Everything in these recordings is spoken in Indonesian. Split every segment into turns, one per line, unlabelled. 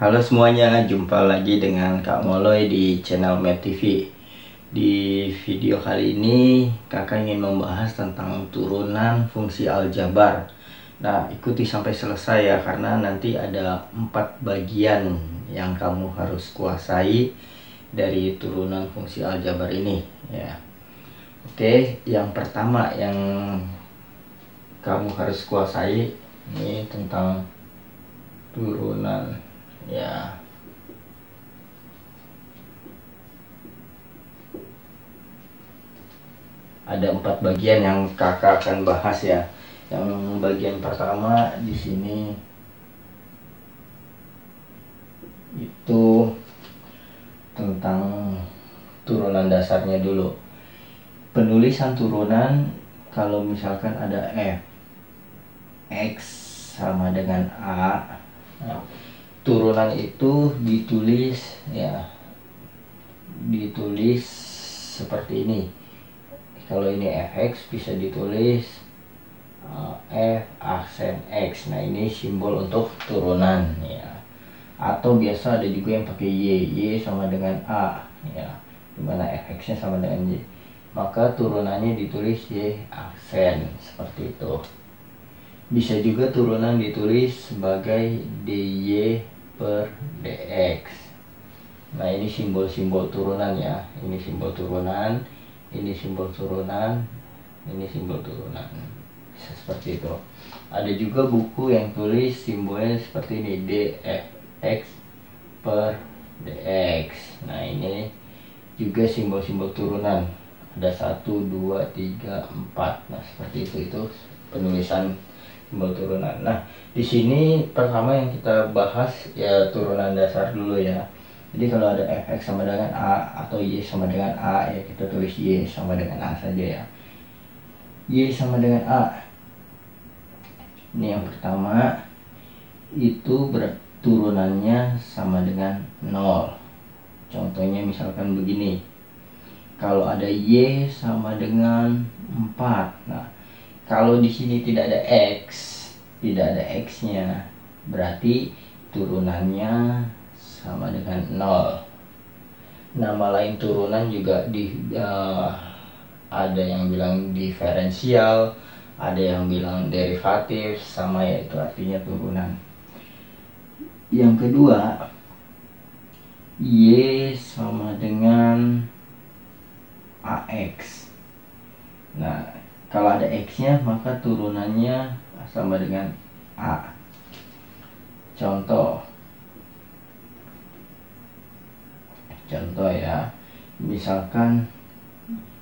Halo semuanya, jumpa lagi dengan Kak Moloy di channel Med TV. Di video kali ini kakak ingin membahas tentang turunan fungsi aljabar. Nah, ikuti sampai selesai ya, karena nanti ada 4 bagian yang kamu harus kuasai dari turunan fungsi aljabar ini ya. Oke, yang pertama yang kamu harus kuasai ini tentang turunan ya. Ada 4 bagian yang kakak akan bahas ya. Yang bagian pertama di sini itu tentang turunan dasarnya dulu. Penulisan turunan, kalau misalkan ada F, X sama dengan A, nah, turunan itu ditulis ya, ditulis seperti ini. Kalau ini fx bisa ditulis f aksen x. Nah, ini simbol untuk turunan ya. Atau biasa ada juga yang pakai y sama dengan a ya, dimana fx nya sama dengan y, maka turunannya ditulis y aksen seperti itu. Bisa juga turunan ditulis sebagai dy per dx. Nah, ini simbol-simbol turunan ya. Ini simbol turunan, ini simbol turunan, ini simbol turunan. Bisa seperti itu. Ada juga buku yang tulis simbolnya seperti ini, dfx per dx. Nah, ini juga simbol-simbol turunan. Ada 1, 2, 3, 4. Nah, seperti itu penulisan simbol turunan. Nah, di sini pertama yang kita bahas ya turunan dasar dulu ya. Jadi kalau ada fx sama dengan a atau y sama dengan a ya, kita tulis y sama dengan a saja ya. Y sama dengan a. Ini yang pertama, itu turunannya sama dengan 0. Contohnya misalkan begini. Kalau ada y sama dengan 4. Nah, kalau di sini tidak ada x, tidak ada x-nya, berarti turunannya sama dengan 0. Nama lain turunan juga ada yang bilang diferensial, ada yang bilang derivatif, sama ya, itu artinya turunan. Yang kedua, y sama dengan ax. Nah, kalau ada x-nya maka turunannya sama dengan a. Contoh ya, misalkan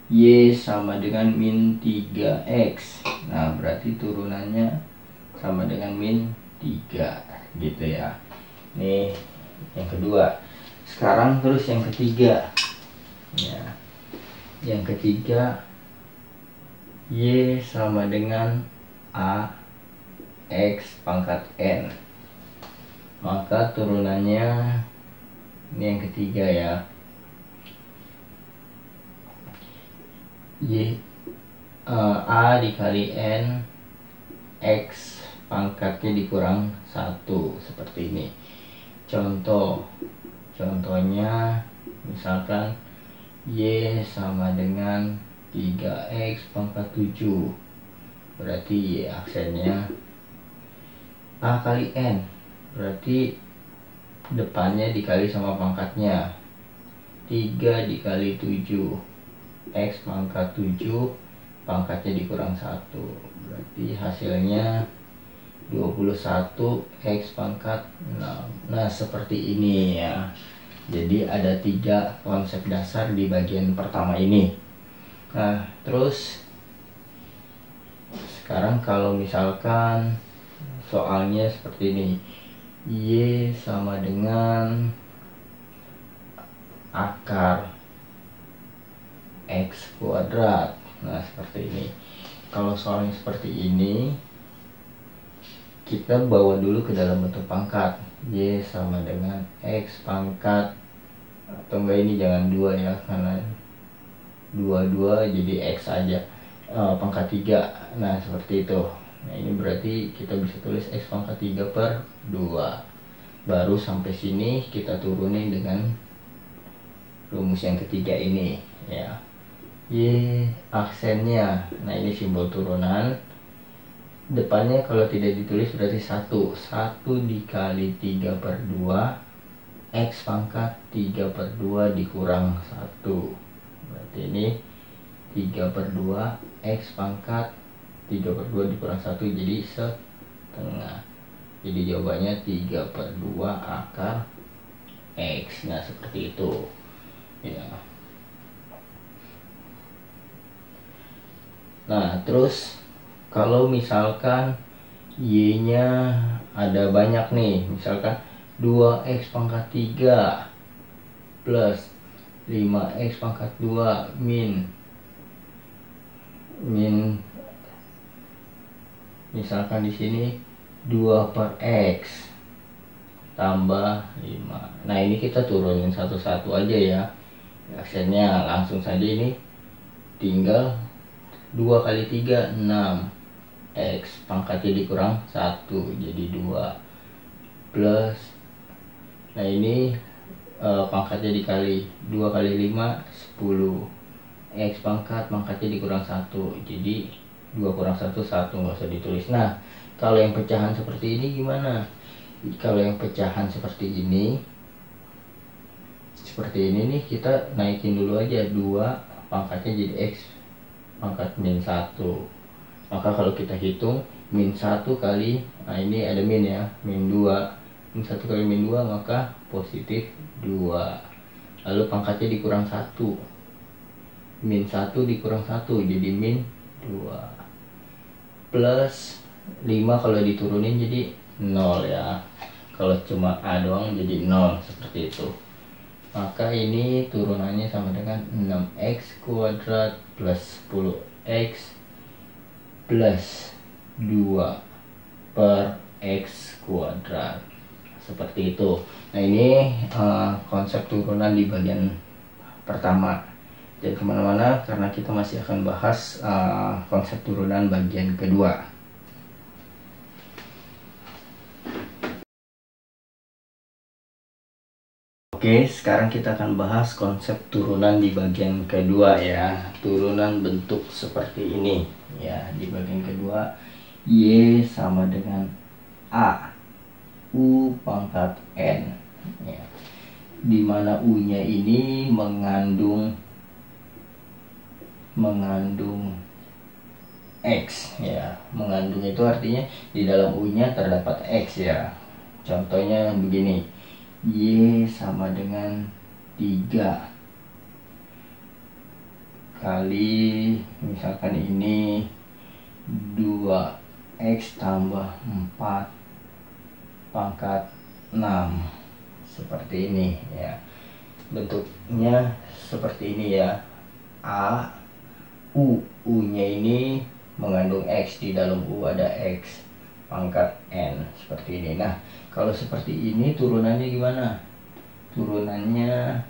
y sama dengan min 3x. Nah, berarti turunannya sama dengan min 3 gitu ya. Ini yang kedua. Sekarang terus yang ketiga ya. Yang ketiga, y sama dengan a x pangkat n. Maka turunannya, ini yang ketiga ya, a dikali n, x pangkatnya dikurang 1, seperti ini. Contohnya misalkan y sama dengan 3x pangkat 7, berarti y aksennya a kali n, berarti depannya dikali sama pangkatnya, 3 dikali 7, x pangkat 7 pangkatnya dikurang 1, berarti hasilnya 21 x pangkat 6. Nah, seperti ini ya. Jadi ada 3 konsep dasar di bagian pertama ini. Nah, terus sekarang kalau misalkan soalnya seperti ini, y sama dengan akar x kuadrat. Nah, seperti ini. Kalau soalnya seperti ini, kita bawa dulu ke dalam bentuk pangkat. Y sama dengan x pangkat, atau enggak, ini jangan 2 ya, karena 2 jadi x aja, pangkat 3. Nah, seperti itu. Nah, ini berarti kita bisa tulis x pangkat 3 per 2. Baru sampai sini kita turunin dengan rumus yang ketiga ini ya. Y aksennya, nah ini simbol turunan. Depannya kalau tidak ditulis berarti 1 dikali 3/2 X pangkat 3/2 dikurang 1. Berarti ini 3/2 X pangkat 3/2 dikurang 1 jadi setengah. Jadi jawabannya 3/2 akar X. Nah seperti itu ya. Nah terus kalau misalkan Y nya ada banyak nih, misalkan 2X pangkat 3 plus 5X pangkat 2 min misalkan di sini 2/X tambah 5. Nah ini kita turunin satu-satu aja ya aksennya. Langsung saja ini tinggal 2 kali 3 6 X pangkatnya dikurang 1 jadi 2 plus, nah ini pangkatnya dikali 2 kali 5 10 X pangkatnya dikurang 1 jadi 2 kurang 1 1, nggak usah ditulis. Nah kalau yang pecahan seperti ini gimana? Kalau yang pecahan seperti ini nih kita naikin dulu aja 2 pangkatnya jadi X pangkat min 1. Maka kalau kita hitung min 1 kali, nah ini ada min ya, min 2, min 1 kali min 2 maka positif 2. Lalu pangkatnya dikurang 1, min 1 dikurang 1 jadi min 2 plus 5 kalau diturunin jadi 0 ya. Kalau cuma A doang jadi 0 seperti itu. Maka ini turunannya sama dengan 6X kuadrat plus 10X plus 2/X kuadrat. Seperti itu. Nah ini konsep turunan di bagian pertama. Jangan kemana-mana karena kita masih akan bahas konsep turunan bagian kedua. Oke, sekarang kita akan bahas konsep turunan di bagian kedua ya. Turunan bentuk seperti ini ya. Di bagian kedua Y sama dengan A U pangkat N ya. Dimana U nya ini mengandung X ya. Mengandung itu artinya di dalam U nya terdapat X ya. Contohnya begini, Y sama dengan 3 kali misalkan ini 2X tambah 4 pangkat 6. Seperti ini ya. Bentuknya seperti ini ya. A U nya ini mengandung X, di dalam U ada X pangkat N seperti ini. Nah kalau seperti ini turunannya gimana? Turunannya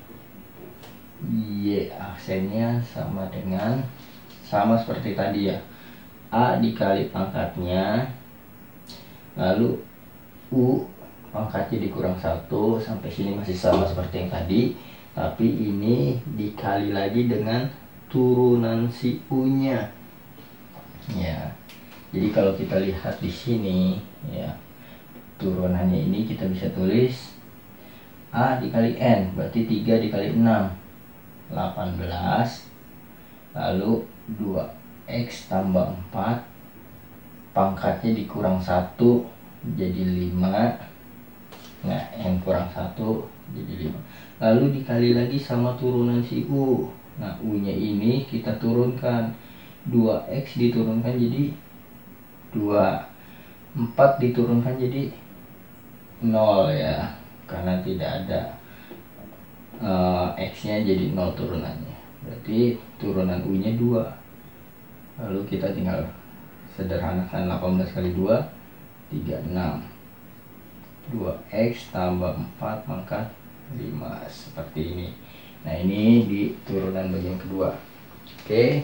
Y aksennya sama seperti tadi ya. A dikali pangkatnya, lalu U pangkatnya dikurang 1. Sampai sini masih sama seperti yang tadi, tapi ini dikali lagi dengan turunan si U nya ya. Jadi kalau kita lihat di sini ya, turunannya ini kita bisa tulis A dikali N, berarti 3 dikali 6 18, lalu 2X tambah 4 pangkatnya dikurang 1 jadi 5. Nah N kurang 1 jadi 5, lalu dikali lagi sama turunan si U. Nah U nya ini kita turunkan, 2X diturunkan jadi 2, 4 diturunkan jadi 0 ya, karena tidak ada X nya jadi 0 turunannya. Berarti turunan U nya 2. Lalu kita tinggal sederhanakan 18 kali 2 36, 2X tambah 4 maka 5 seperti ini. Nah ini di turunan bagian kedua. Oke,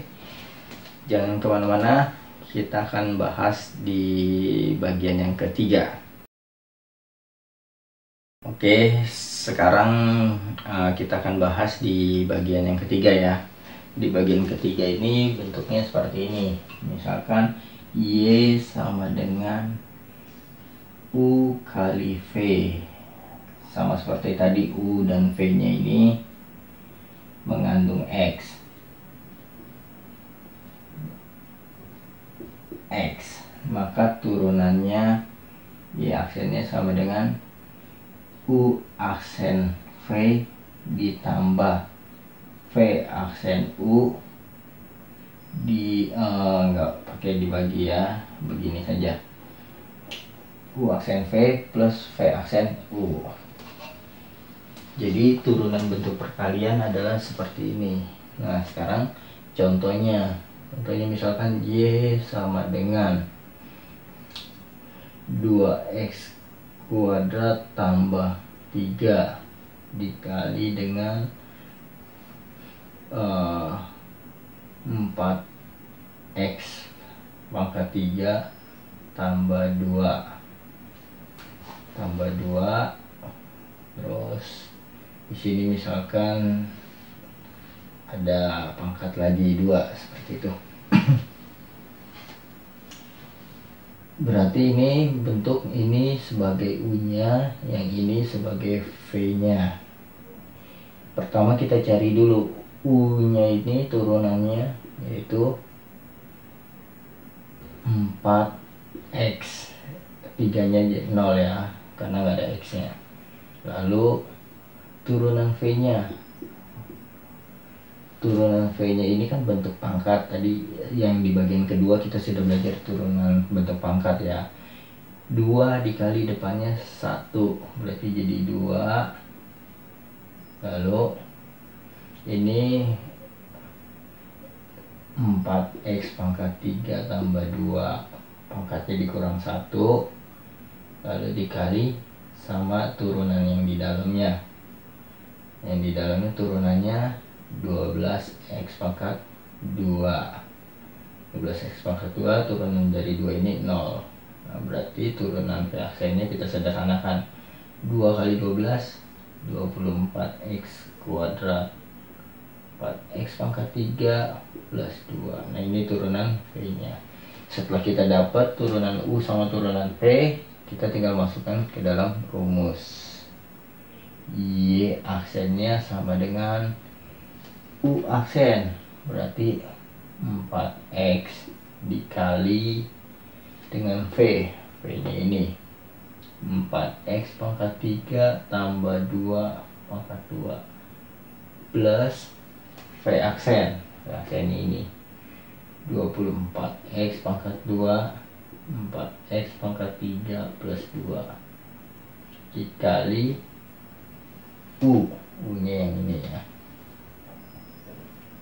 jangan kemana-mana, kita akan bahas di bagian yang ketiga. Oke, sekarang kita akan bahas di bagian yang ketiga ya. Di bagian ketiga ini bentuknya seperti ini. Misalkan Y sama dengan U kali V. Sama seperti tadi, U dan V-nya ini mengandung X. Maka turunannya Y aksennya sama dengan U aksen V ditambah V aksen U nggak pakai dibagi ya, begini saja, U aksen V plus V aksen U. Jadi turunan bentuk perkalian adalah seperti ini. Nah sekarang contohnya misalkan Y sama dengan 2x kuadrat tambah 3 dikali dengan 4x pangkat 3 tambah 2 terus di sini misalkan ada pangkat lagi 2 seperti itu. Berarti ini bentuk ini sebagai U-nya, yang ini sebagai V-nya. Pertama kita cari dulu U-nya ini turunannya, yaitu 4x, 3-nya 0 ya, karena nggak ada x-nya. Lalu turunan V-nya, ini kan bentuk pangkat. Tadi yang di bagian kedua kita sudah belajar turunan bentuk pangkat ya. 2 dikali depannya 1 berarti jadi 2. Lalu ini 4x pangkat 3 tambah 2, pangkatnya dikurang 1, lalu dikali sama turunan yang di dalamnya. Yang di dalamnya turunannya 12x pangkat 2. 12x pangkat 2 turunan dari 2 ini 0. Nah, berarti turunan V aksennya kita sederhanakan. 2 kali 12 24x kuadrat, 4x pangkat 3 plus 2. Nah ini turunan V-nya. Setelah kita dapat turunan U sama turunan V, kita tinggal masukkan ke dalam rumus. Y aksennya sama dengan U aksen, berarti 4x dikali dengan V nya ini 4x pangkat 3 tambah 2 pangkat 2 plus V aksen ini 24x pangkat 2 4x pangkat 3 plus 2 dikali U nya yang ini ya,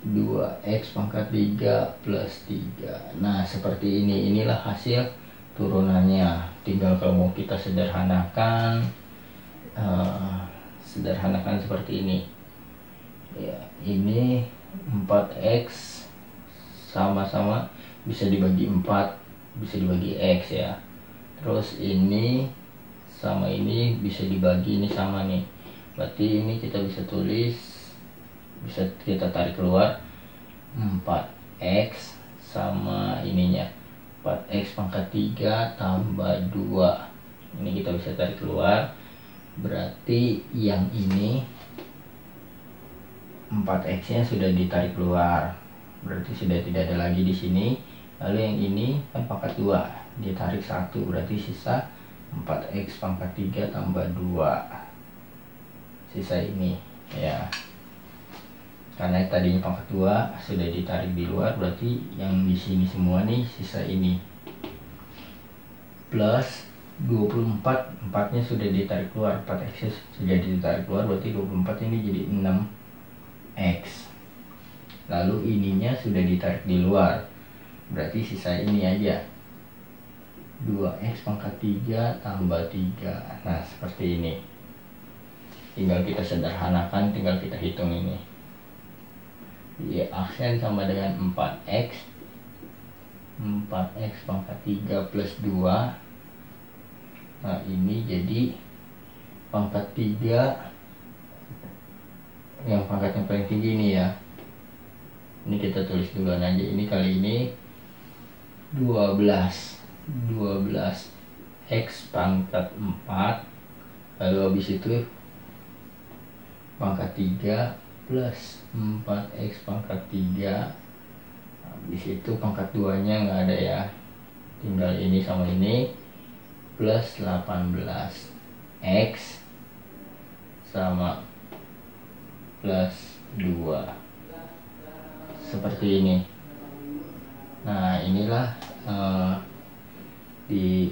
2x pangkat 3 plus 3. Nah seperti ini, inilah hasil turunannya. Tinggal kalau mau kita sederhanakan, seperti ini ya. Ini 4x sama-sama bisa dibagi 4, bisa dibagi x ya. Terus ini sama ini bisa dibagi, ini sama nih, berarti ini kita bisa tulis, bisa kita tarik keluar 4x sama ininya 4x pangkat 3 tambah 2. Ini kita bisa tarik keluar, berarti yang ini 4x nya sudah ditarik keluar, berarti sudah tidak ada lagi di sini. Lalu yang ini kan pangkat 2 ditarik 1, berarti sisa 4x pangkat 3 tambah 2, sisa ini ya. Karena tadinya pangkat 2 sudah ditarik di luar, berarti yang di sini semua nih sisa ini. Plus 24, 4 nya sudah ditarik keluar, 4x sudah ditarik keluar, berarti 24 ini jadi 6x. Lalu ininya sudah ditarik di luar, berarti sisa ini aja, 2x pangkat 3 tambah 3. Nah seperti ini. Tinggal kita sederhanakan, tinggal kita hitung ini. Y aksen sama dengan 4x, 4x pangkat 3 plus 2. Nah ini jadi pangkat 3 yang pangkatnya paling tinggi ini ya. Ini kita tulis duluan aja. Ini kali ini 12 X pangkat 4, lalu habis itu pangkat 3 plus 4X pangkat 3, habis itu pangkat 2 nya nggak ada ya, tinggal ini sama ini, plus 18X sama plus 2, seperti ini. Nah inilah di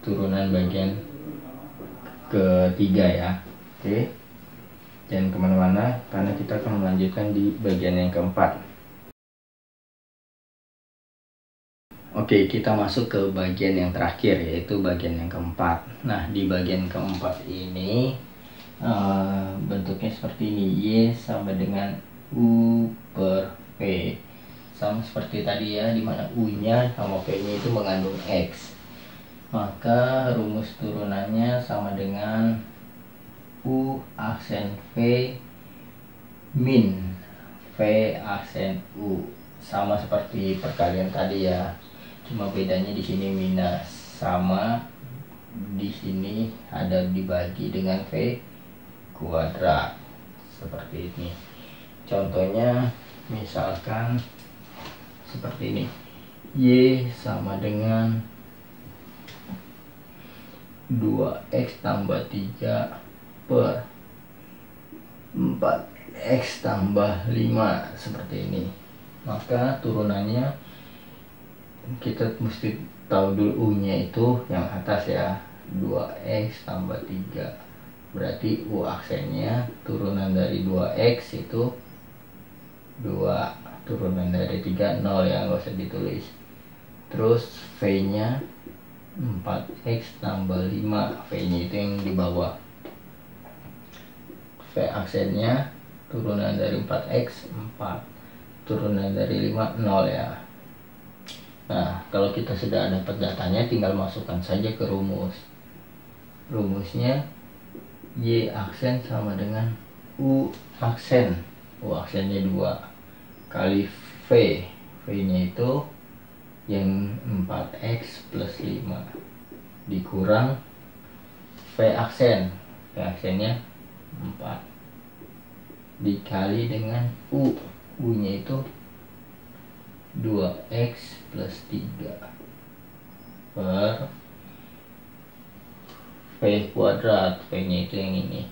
turunan bagian ketiga ya. Oke, jangan kemana-mana karena kita akan melanjutkan di bagian yang keempat. Oke, kita masuk ke bagian yang terakhir, yaitu bagian yang keempat. Nah di bagian keempat ini bentuknya seperti ini. Y sama dengan U per P, sama seperti tadi ya, dimana U nya sama P nya itu mengandung X. Maka rumus turunannya sama dengan U aksen V min V aksen U, sama seperti perkalian tadi ya, cuma bedanya di sini minus, sama di sini ada dibagi dengan V kuadrat, seperti ini. Contohnya misalkan seperti ini, Y sama dengan 2X tambah 3 per 4X tambah 5, seperti ini. Maka turunannya kita mesti tahu dulu U nya itu yang atas ya, 2X tambah 3, berarti U aksennya turunan dari 2X itu 2, turunan dari 3 0 ya, nggak usah ditulis. Terus V nya 4X tambah 5, V nya itu yang di bawah. V aksennya turunan dari 4X 4, turunan dari 5 0 ya. Nah kalau kita sudah dapat datanya, tinggal masukkan saja ke rumus. Rumusnya Y aksen sama dengan U aksen, U aksennya 2 kali V, V nya itu yang 4X plus 5 dikurang V aksen, V aksennya 4 dikali dengan U, U nya itu 2X plus 3 per V kuadrat, V nya itu yang ini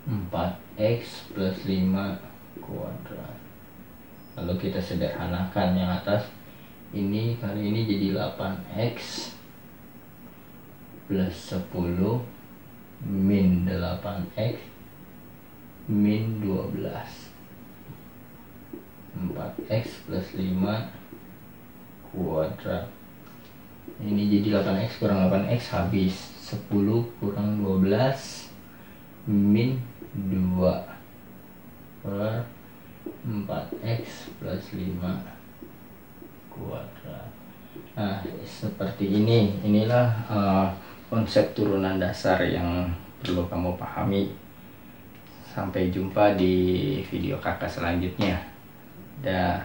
4X plus 5 kuadrat. Lalu kita sederhanakan yang atas, ini kali ini jadi 8X plus 10 min 8X min 12, 4X plus 5 kuadrat. Ini jadi 8X kurang 8X habis, 10 kurang 12 min 2 per 4X plus 5 kuadrat. Nah seperti ini, inilah konsep turunan dasar yang perlu kamu pahami. Sampai jumpa di video kakak selanjutnya. Dah.